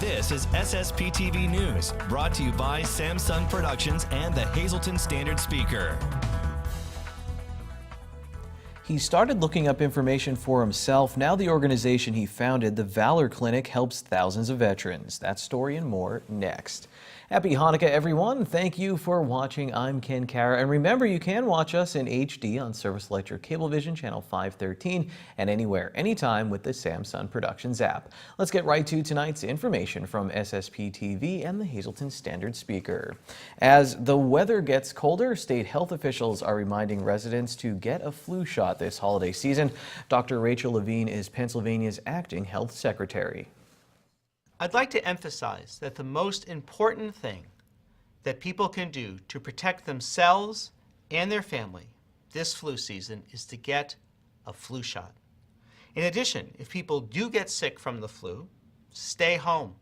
This is SSPTV News, brought to you by Samsung Productions and the Hazleton Standard Speaker. He started looking up information for himself. Now the organization he founded, the Valor Clinic, helps thousands of veterans. That story and more next. Happy Hanukkah, everyone. Thank you for watching. I'm Ken Kara. And remember, you can watch us in HD on Service Electric Cablevision, channel 513, and anywhere, anytime with the Samsung Productions app. Let's get right to tonight's information from SSPTV and the Hazleton Standard Speaker. As the weather gets colder, state health officials are reminding residents to get a flu shot this holiday season. Dr. Rachel Levine is Pennsylvania's acting health secretary. I'd like to emphasize that the most important thing that people can do to protect themselves and their family this flu season is to get a flu shot. In addition, if people do get sick from the flu, stay home.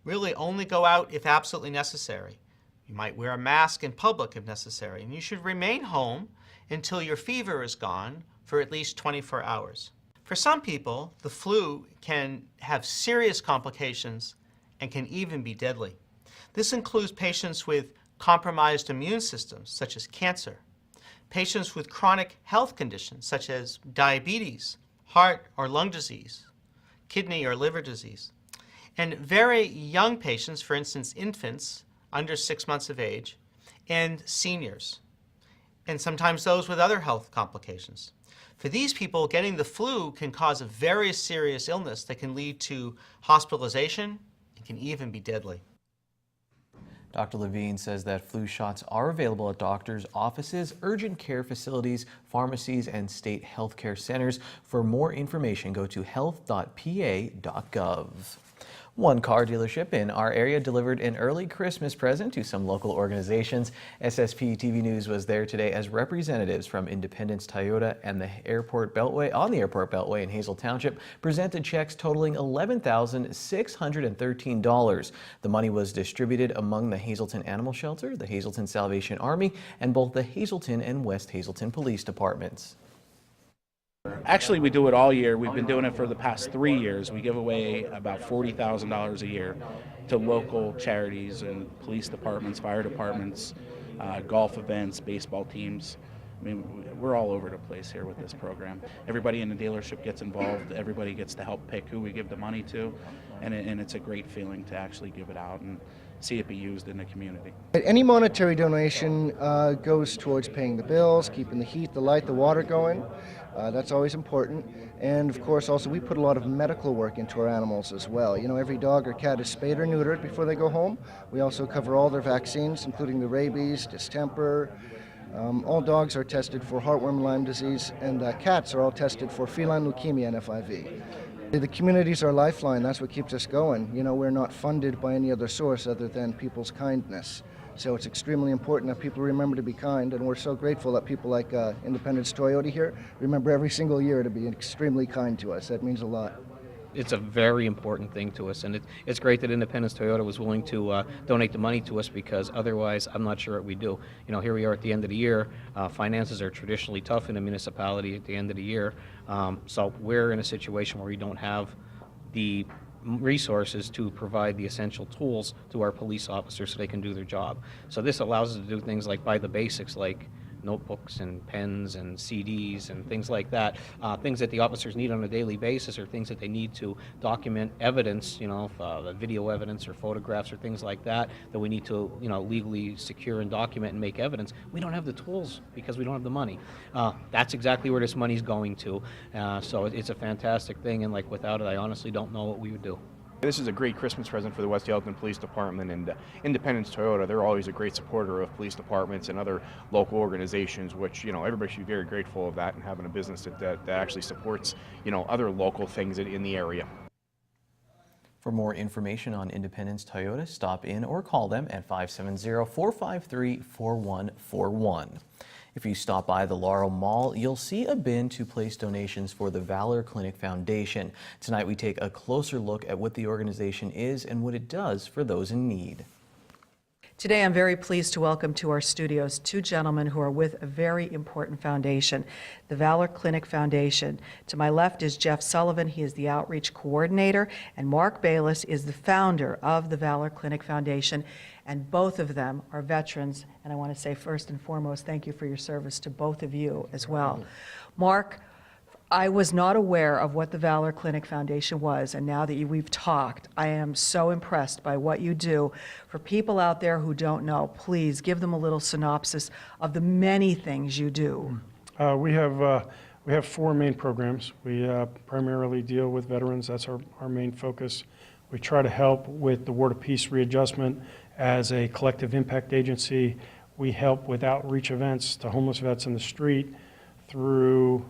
Really only go out if absolutely necessary. You might wear a mask in public if necessary, and you should remain home until your fever is gone for at least 24 hours. For some people, the flu can have serious complications and can even be deadly. This includes patients with compromised immune systems, such as cancer, patients with chronic health conditions, such as diabetes, heart or lung disease, kidney or liver disease, and very young patients, for instance, infants under 6 months of age, and seniors, and sometimes those with other health complications. For these people, getting the flu can cause a very serious illness that can lead to hospitalization and can even be deadly. Dr. Levine says that flu shots are available at doctors' offices, urgent care facilities, pharmacies, and state health care centers. For more information, go to health.pa.gov. One car dealership in our area delivered an early Christmas present to some local organizations. SSPTV News was there today as representatives from Independence Toyota and the Airport Beltway in Hazel Township presented checks totaling $11,613. The money was distributed among the Hazleton Animal Shelter, the Hazleton Salvation Army, and both the Hazleton and West Hazleton Police Departments. Actually, we do it all year. We've been doing it for the past 3 years. We give away about $40,000 a year to local charities and police departments, fire departments, golf events, baseball teams. I mean, we're all over the place here with this program. Everybody in the dealership gets involved. Everybody gets to help pick who we give the money to, and it's a great feeling to actually give it out and see it be used in the community. Any monetary donation goes towards paying the bills, keeping the heat, the light, the water going. That's always important. And of course, also we put a lot of medical work into our animals as well. You know, every dog or cat is spayed or neutered before they go home. We also cover all their vaccines, including the rabies, distemper. All dogs are tested for heartworm and Lyme disease, and cats are all tested for feline leukemia and FIV. The community's our lifeline. That's what keeps us going. You know, we're not funded by any other source other than people's kindness. So it's extremely important that people remember to be kind, and we're so grateful that people like Independence Toyota here remember every single year to be extremely kind to us. That means a lot. It's a very important thing to us, and it's great that Independence Toyota was willing to donate the money to us, because otherwise I'm not sure what we do. You know, here we are at the end of the year. Finances are traditionally tough in a municipality at the end of the year, so we're in a situation where we don't have the resources to provide the essential tools to our police officers so they can do their job. So this allows us to do things like buy the basics, like notebooks and pens and CDs and things like that, things that the officers need on a daily basis, or things that they need to document evidence, you know, video evidence or photographs or things like that, that we need to, you know, legally secure and document and make evidence. We don't have the tools because we don't have the money. That's exactly where this money's going to. So it's a fantastic thing, and like without it, I honestly don't know what we would do. This is a great Christmas present for the West Hazleton Police Department, and Independence Toyota. They're always a great supporter of police departments and other local organizations, which, you know, everybody should be very grateful of that, and having a business that actually supports, you know, other local things in the area. For more information on Independence Toyota, stop in or call them at 570-453-4141. If you stop by the Laurel Mall, you'll see a bin to place donations for the Valor Clinic Foundation. Tonight we take a closer look at what the organization is and what it does for those in need. Today, I'm very pleased to welcome to our studios two gentlemen who are with a very important foundation, the Valor Clinic Foundation. To my left is Jeff Sullivan. He is the outreach coordinator, and Mark Bayless is the founder of the Valor Clinic Foundation, and both of them are veterans. And I want to say first and foremost, thank you for your service to both of you as well. Mark, I was not aware of what the Valor Clinic Foundation was, and now that we've talked, I am so impressed by what you do. For people out there who don't know, please give them a little synopsis of the many things you do. We have four main programs. We primarily deal with veterans. That's our main focus. We try to help with the War to Peace readjustment as a collective impact agency. We help with outreach events to homeless vets in the street through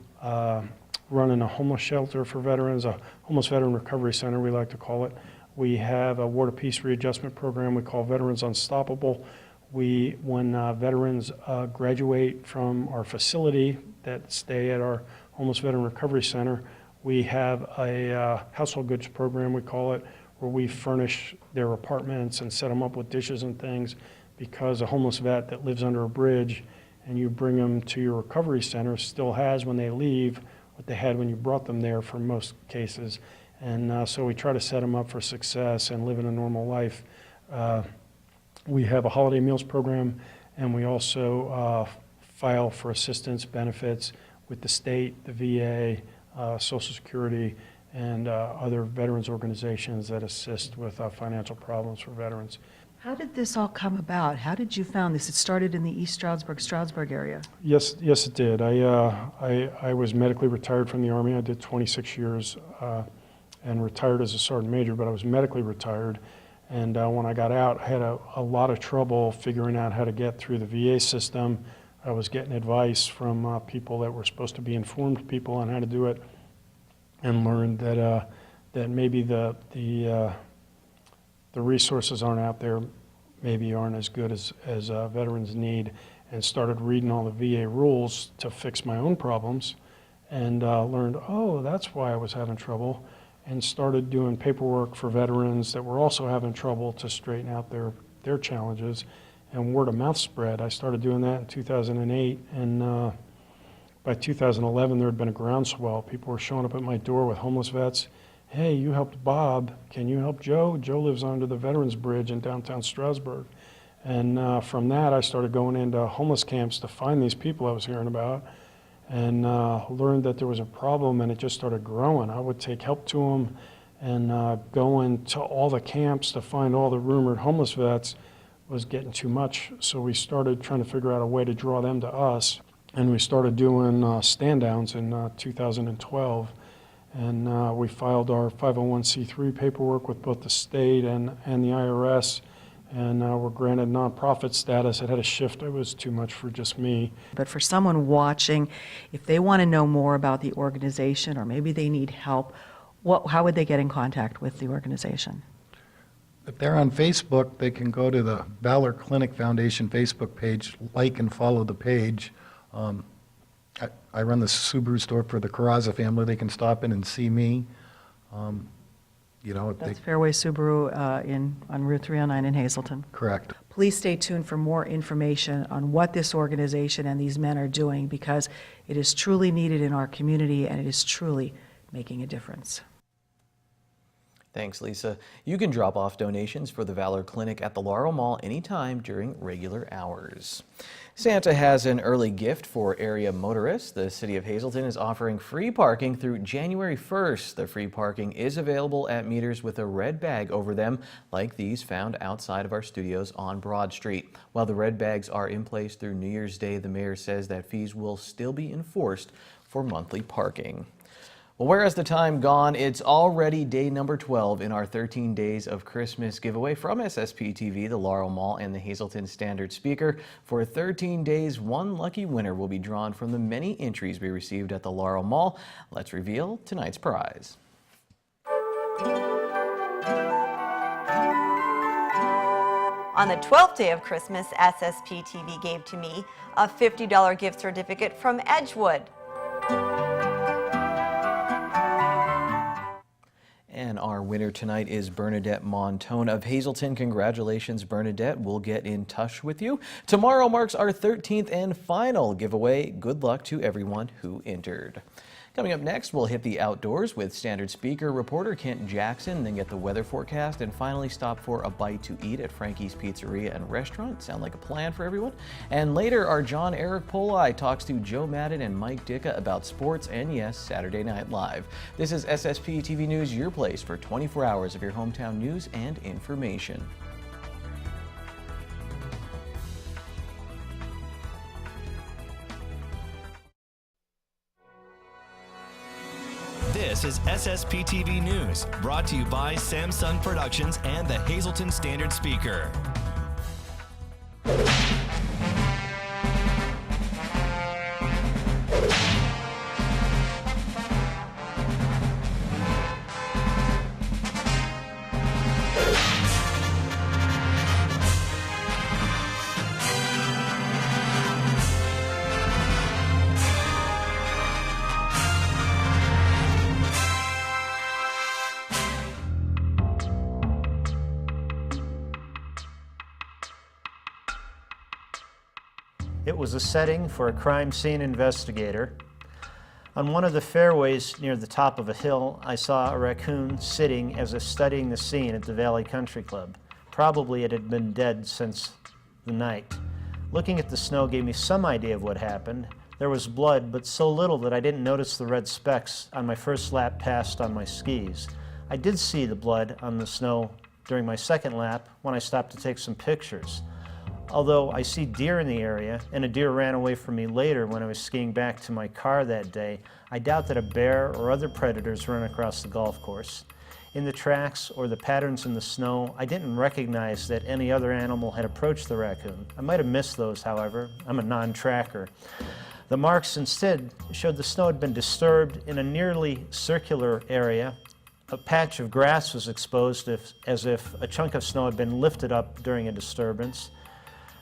running a homeless shelter for veterans, a homeless veteran recovery center, we like to call it. We have a War to Peace readjustment program we call Veterans Unstoppable. When veterans graduate from our facility that stay at our homeless veteran recovery center, we have a household goods program, we call it, where we furnish their apartments and set them up with dishes and things, because a homeless vet that lives under a bridge and you bring them to your recovery center still has, when they leave, what they had when you brought them there for most cases. And so we try to set them up for success and living a normal life. We have a holiday meals program, and we also file for assistance benefits with the state, the VA, Social Security, and other veterans organizations that assist with financial problems for veterans. How did this all come about? How did you found this? It started in the East Stroudsburg area. Yes, it did. I was medically retired from the Army. I did 26 years and retired as a sergeant major, but I was medically retired. And when I got out, I had a lot of trouble figuring out how to get through the VA system. I was getting advice from people that were supposed to be informed people on how to do it, and learned that maybe the resources aren't out there, maybe aren't as good as veterans need, and started reading all the VA rules to fix my own problems, and learned, oh, that's why I was having trouble, and started doing paperwork for veterans that were also having trouble to straighten out their challenges, and word of mouth spread. I started doing that in 2008, and by 2011 there had been a groundswell. People were showing up at my door with homeless vets. Hey, you helped Bob, can you help Joe? Joe lives under the Veterans Bridge in downtown Stroudsburg. And from that, I started going into homeless camps to find these people I was hearing about, and learned that there was a problem, and it just started growing. I would take help to them, and going to all the camps to find all the rumored homeless vets was getting too much. So we started trying to figure out a way to draw them to us, and we started doing stand-downs in 2012. And we filed our 501c3 paperwork with both the state and the IRS, and were granted nonprofit status. It had a shift. It was too much for just me. But for someone watching, if they want to know more about the organization, or maybe they need help, how would they get in contact with the organization? If they're on Facebook, they can go to the Valor Clinic Foundation Facebook page, like and follow the page. I run the Subaru store for the Carrazza family. They can stop in and see me. That's Fairway Subaru on Route 309 in Hazleton. Correct. Please stay tuned for more information on what this organization and these men are doing, because it is truly needed in our community, and it is truly making a difference. Thanks, Lisa. You can drop off donations for the Valor Clinic at the Laurel Mall anytime during regular hours. Santa has an early gift for area motorists. The City of Hazleton is offering free parking through January 1st. The free parking is available at meters with a red bag over them, like these found outside of our studios on Broad Street. While the red bags are in place through New Year's Day, the mayor says that fees will still be enforced for monthly parking. Well, where has the time gone? It's already day number 12 in our 13 Days of Christmas giveaway from SSPTV, the Laurel Mall, and the Hazleton Standard Speaker. For 13 days, one lucky winner will be drawn from the many entries we received at the Laurel Mall. Let's reveal tonight's prize. On the 12th day of Christmas, SSPTV gave to me a $50 gift certificate from Edgewood. And our winner tonight is Bernadette Montone of Hazleton. Congratulations, Bernadette. We'll get in touch with you. Tomorrow marks our 13th and final giveaway. Good luck to everyone who entered. Coming up next, we'll hit the outdoors with Standard Speaker reporter Kent Jackson, then get the weather forecast, and finally stop for a bite to eat at Frankie's Pizzeria and Restaurant. Sound like a plan for everyone? And later, our John Eric Poli talks to Joe Madden and Mike Dicka about sports and, yes, Saturday Night Live. This is SSP TV News, your place for 24 hours of your hometown news and information. This is SSPTV News, brought to you by Samsung Productions and the Hazleton Standard Speaker. It was a setting for a crime scene investigator. On one of the fairways near the top of a hill, I saw a raccoon sitting as if studying the scene at the Valley Country Club. Probably it had been dead since the night. Looking at the snow gave me some idea of what happened. There was blood, but so little that I didn't notice the red specks on my first lap past on my skis. I did see the blood on the snow during my second lap when I stopped to take some pictures. Although I see deer in the area, and a deer ran away from me later when I was skiing back to my car that day, I doubt that a bear or other predators run across the golf course. In the tracks or the patterns in the snow, I didn't recognize that any other animal had approached the raccoon. I might have missed those, however. I'm a non-tracker. The marks instead showed the snow had been disturbed in a nearly circular area. A patch of grass was exposed as if a chunk of snow had been lifted up during a disturbance.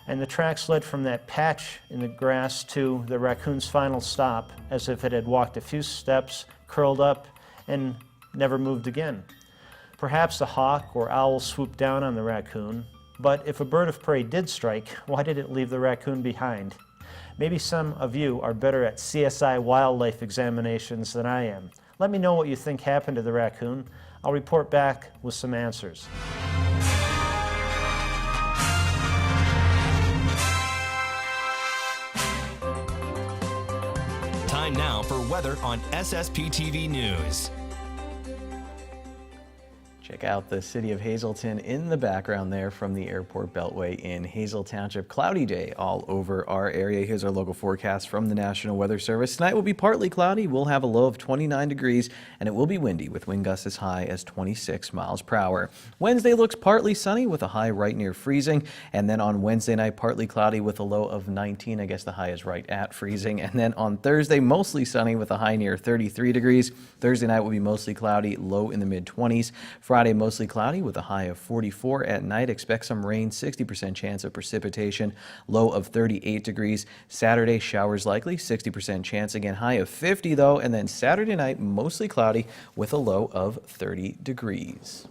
And the tracks led from that patch in the grass to the raccoon's final stop, as if it had walked a few steps, curled up, and never moved again. Perhaps a hawk or owl swooped down on the raccoon, but if a bird of prey did strike, why did it leave the raccoon behind? Maybe some of you are better at CSI wildlife examinations than I am. Let me know what you think happened to the raccoon. I'll report back with some answers. Time now for weather on SSPTV News. Check out the city of Hazleton in the background there from the airport beltway in Hazel Township. Cloudy day all over our area. Here's our local forecast from the National Weather Service. Tonight will be partly cloudy. We'll have a low of 29 degrees and it will be windy with wind gusts as high as 26 miles per hour. Wednesday looks partly sunny with a high right near freezing. And then on Wednesday night, partly cloudy with a low of 19. I guess the high is right at freezing. And then on Thursday, mostly sunny with a high near 33 degrees. Thursday night will be mostly cloudy, low in the mid-20s. Friday, mostly cloudy with a high of 44 at night. Expect some rain, 60% chance of precipitation, low of 38 degrees. Saturday, showers likely, 60% chance, again high of 50 though. And then Saturday night, mostly cloudy with a low of 30 degrees.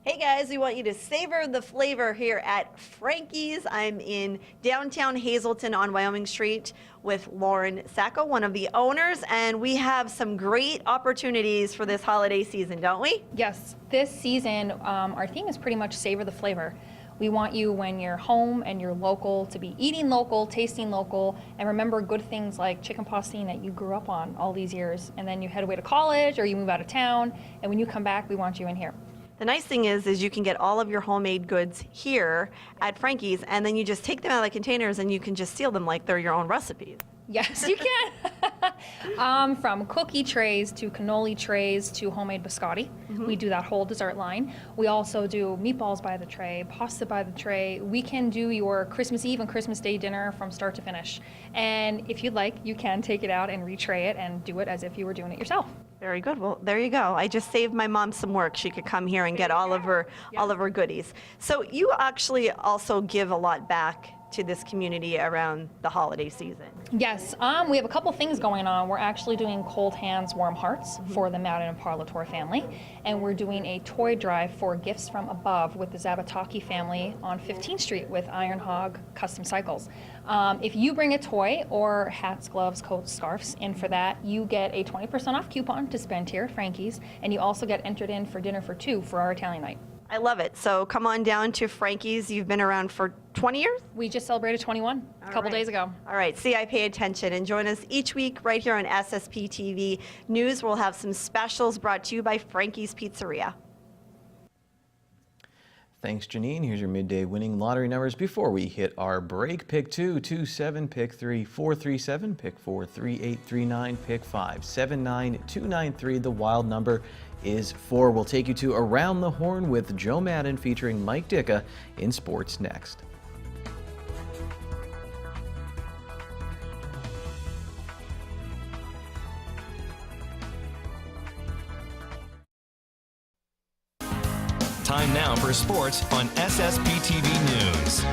Hey guys, we want you to savor the flavor here at Frankie's. I'm in downtown Hazleton on Wyoming Street with Lauren Sacco, one of the owners, and we have some great opportunities for this holiday season, don't we? Yes, this season our theme is pretty much savor the flavor. We want you, when you're home and you're local, to be eating local, tasting local, and remember good things like chicken pastine that you grew up on all these years, and then you head away to college or you move out of town, and when you come back, we want you in here. The nice thing is you can get all of your homemade goods here at Frankie's, and then you just take them out of the containers and you can just seal them like they're your own recipes. Yes, you can. From cookie trays to cannoli trays to homemade biscotti. We do that whole dessert line. We also do meatballs by the tray, pasta by the tray. We can do your Christmas Eve and Christmas Day dinner from start to finish. And if you'd like, you can take it out and retray it and do it as if you were doing it yourself. Very good. Well, there you go. I just saved my mom some work. She could come here and get all of her goodies. So you actually also give a lot back to this community around the holiday season? Yes, we have a couple things going on. We're actually doing Cold Hands, Warm Hearts for the Madden and Parlator family, and we're doing a toy drive for Gifts from Above with the Zabataki family on 15th Street with Iron Hog Custom Cycles. If you bring a toy or hats, gloves, coats, scarves in for that, you get a 20% off coupon to spend here at Frankie's, and you also get entered in for dinner for two for our Italian night. I love it. So come on down to Frankie's. You've been around for 20 years? We just celebrated 21 a couple days ago. All right, see, I pay attention. And join us each week right here on SSPTV News. We'll have some specials brought to you by Frankie's Pizzeria. Thanks, Janine. Here's your midday winning lottery numbers before we hit our break. Pick 2, 27, pick 3, 437, pick 4, 3839, pick 5, 79293. The wild number is 4. We'll take you to Around the Horn with Joe Madden featuring Mike Dicka in sports next. Time now for sports on SSPTV News.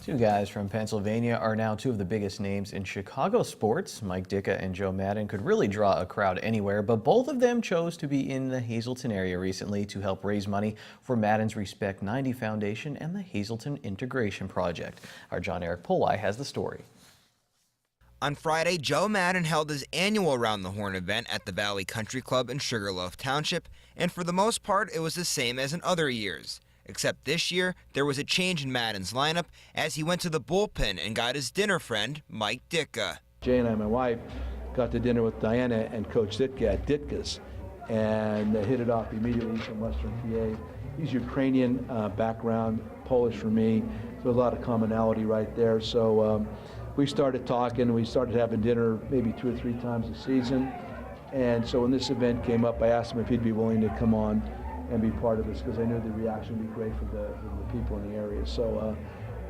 Two guys from Pennsylvania are now two of the biggest names in Chicago sports. Mike Dicka and Joe Madden could really draw a crowd anywhere, but both of them chose to be in the Hazleton area recently to help raise money for Madden's Respect 90 Foundation and the Hazleton Integration Project. Our John Eric Polai has the story. On Friday, Joe Madden held his annual Around the Horn event at the Valley Country Club in Sugarloaf Township, and for the most part, it was the same as in other years. Except this year, there was a change in Madden's lineup as he went to the bullpen and got his dinner friend, Mike Dicka. Jay and I, my wife, got to dinner with Diana and Coach Ditka at Ditka's, and they hit it off immediately. From Western PA. He's Ukrainian background, Polish for me, so a lot of commonality right there. So we started talking. We started having dinner maybe 2 or 3 times a season. And so when this event came up, I asked him if he'd be willing to come on and be part of this, because I knew the reaction would be great for the people in the area. So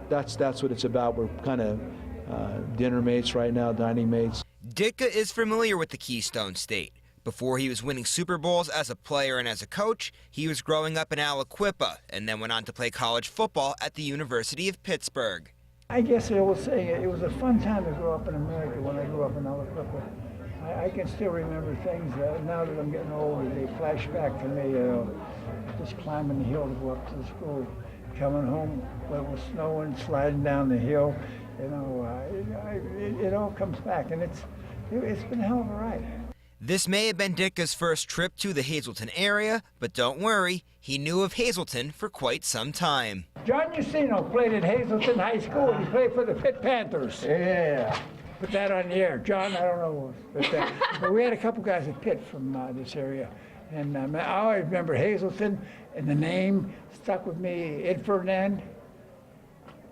that's what it's about. We're kind of dinner mates right now, dining mates. Dicka is familiar with the Keystone State. Before he was winning Super Bowls as a player and as a coach, he was growing up in Aliquippa and then went on to play college football at the University of Pittsburgh. I guess I was saying it was a fun time to grow up in America when I grew up in Aliquippa. I can still remember things now that I'm getting older. They flash back to me, just climbing the hill to go up to the school, coming home when it was snowing, sliding down the hill. You know, it all comes back, and it's been a hell of a ride. This may have been Dicka's first trip to the Hazleton area, but don't worry, he knew of Hazleton for quite some time. John Ucino played at Hazleton High School, and he played for the Pitt Panthers. Yeah. Put that on the air. John, I don't know. But we had a couple guys at Pitt from this area. And I always remember Hazleton, and the name stuck with me. Ed Ferdinand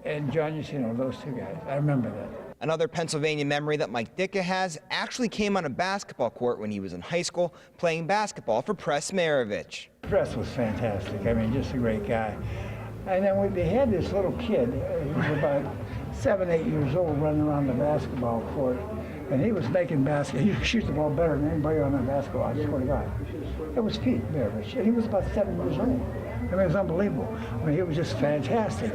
and John Ucino, those two guys. I remember that. Another Pennsylvania memory that Mike Dicka has actually came on a basketball court when he was in high school playing basketball for Press Maravich. Press was fantastic. I mean, just a great guy. And then they had this little kid, he was about 7, 8 years old, running around the basketball court, and he was making baskets. He could shoot the ball better than anybody on the basketball, I swear to God. It was Pete Maravich, and he was about 7 years old. I mean, it was unbelievable. I mean, he was just fantastic.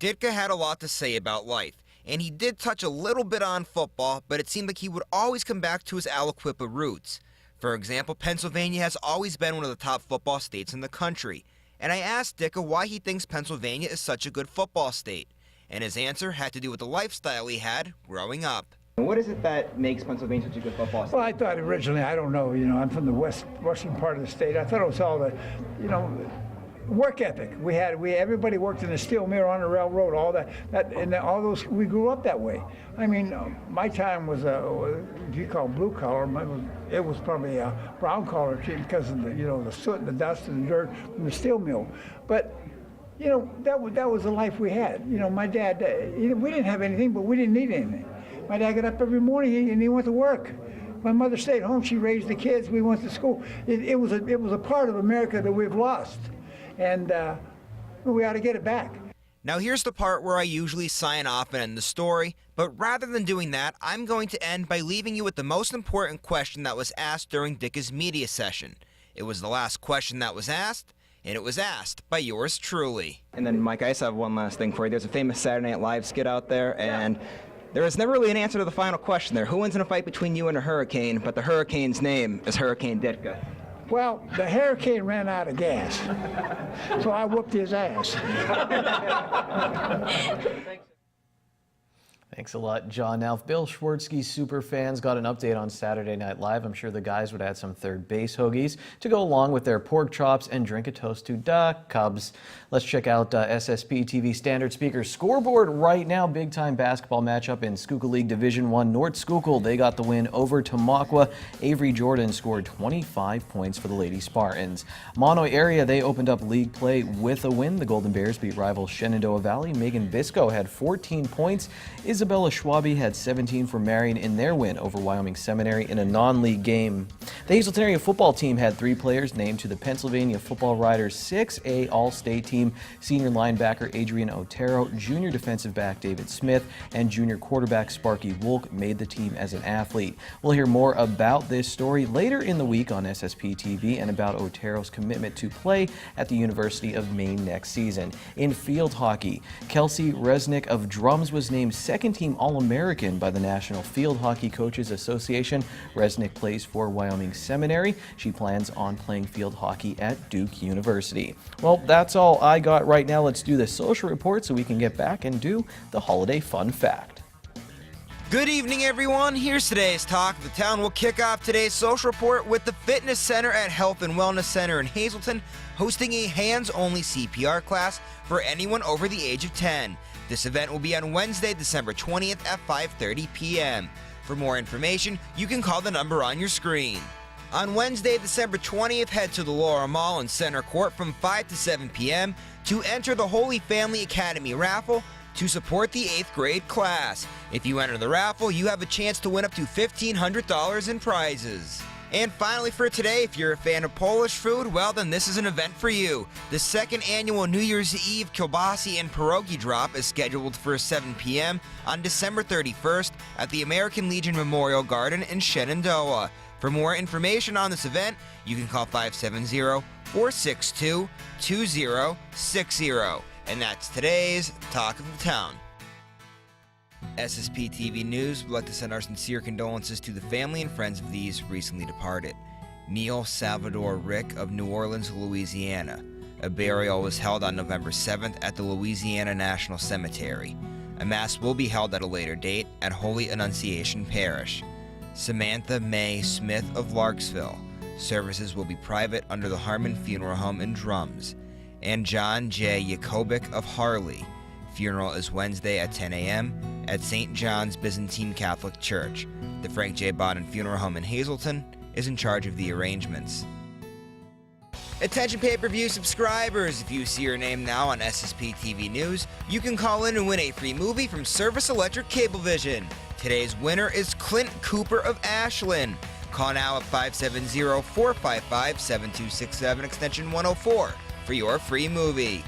Dicka had a lot to say about life, and he did touch a little bit on football, but it seemed like he would always come back to his Aliquippa roots. For example, Pennsylvania has always been one of the top football states in the country, and I asked Dicka why he thinks Pennsylvania is such a good football state, and his answer had to do with the lifestyle he had growing up. What is it that makes Pennsylvania such a good football state? Well, I thought originally, I don't know, I'm from the western part of the state. I thought it was all the, work ethic. Everybody worked in the steel mill on the railroad, all that, and all those, we grew up that way. I mean, my time was if you call blue collar, it was probably a brown collar team because of the soot and the dust and the dirt from the steel mill. But that was the life we had. My dad, we didn't have anything, but we didn't need anything. My dad got up every morning and he went to work. My mother stayed home. She raised the kids. We went to school. It was a part of America that we've lost. And we ought to get it back. Now here's the part where I usually sign off and end the story, but rather than doing that, I'm going to end by leaving you with the most important question that was asked during Dicka's media session. It was the last question that was asked, and it was asked by yours truly. And then, Mike, I just have one last thing for you. There's a famous Saturday Night Live skit out there, and there is never really an answer to the final question there. Who wins in a fight between you and a hurricane, but the hurricane's name is Hurricane Ditka? Well, the hurricane ran out of gas, so I whooped his ass. Thanks a lot, John. Now, if Bill Schwartzky's super fans got an update on Saturday Night Live, I'm sure the guys would add some third base hoagies to go along with their pork chops and drink a toast to the Cubs. Let's check out SSPTV Standard Speaker scoreboard right now. Big-time basketball matchup in Schuylkill League Division I. North Schuylkill, they got the win over Tamaqua. Avery Jordan scored 25 points for the Lady Spartans. Monoy area, they opened up league play with a win. The Golden Bears beat rival Shenandoah Valley. Megan Bisco had 14 points. Isabella Schwabe had 17 for Marion in their win over Wyoming Seminary in a non-league game. The Hazelton area football team had 3 players named to the Pennsylvania Football Riders 6A All-State team. Senior linebacker Adrian Otero, junior defensive back David Smith, and junior quarterback Sparky Wolk made the team as an athlete. We'll hear more about this story later in the week on SSPTV and about Otero's commitment to play at the University of Maine next season. In field hockey, Kelsey Resnick of Drums was named second-team All-American by the National Field Hockey Coaches Association. Resnick plays for Wyoming Seminary. She plans on playing field hockey at Duke University. Well, that's all I got right now. Let's do the social report so we can get back and do the holiday fun fact. Good evening, everyone. Here's today's Talk of the Town. We'll kick off today's social report with the Fitness Center at Health and Wellness Center in Hazelton hosting a hands-only CPR class for anyone over the age of 10. This event will be on Wednesday, December 20th at 5:30 p.m. For more information, you can call the number on your screen. On Wednesday, December 20th, head to the Laura Mall in Center Court from 5 to 7 p.m. to enter the Holy Family Academy raffle to support the 8th grade class. If you enter the raffle, you have a chance to win up to $1,500 in prizes. And finally for today, if you're a fan of Polish food, well then this is an event for you. The second annual New Year's Eve Kielbasi and Pierogi Drop is scheduled for 7 p.m. on December 31st at the American Legion Memorial Garden in Shenandoah. For more information on this event, you can call 570-462-2060. And that's today's Talk of the Town. SSPTV News would like to send our sincere condolences to the family and friends of these recently departed. Neil Salvador Rick of New Orleans, Louisiana. A burial was held on November 7th at the Louisiana National Cemetery. A mass will be held at a later date at Holy Annunciation Parish. Samantha Mae Smith of Larksville. Services will be private under the Harmon Funeral Home in Drums. And John J. Yakobic of Harley. Funeral is Wednesday at 10 a.m. at St. John's Byzantine Catholic Church. The Frank J. Bodden Funeral Home in Hazelton is in charge of the arrangements. Attention pay-per-view subscribers, if you see your name now on SSPTV News, you can call in and win a free movie from Service Electric Cablevision. Today's winner is Clint Cooper of Ashland. Call now at 570-455-7267 extension 104 for your free movie.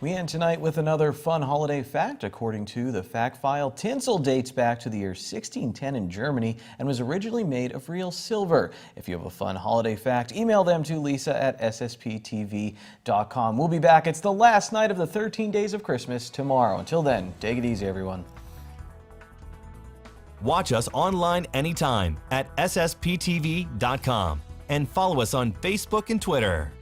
We end tonight with another fun holiday fact. According to the fact file, tinsel dates back to the year 1610 in Germany and was originally made of real silver. If you have a fun holiday fact, email them to Lisa at ssptv.com. We'll be back. It's the last night of the 13 days of Christmas tomorrow. Until then, take it easy, everyone. Watch us online anytime at ssptv.com and follow us on Facebook and Twitter.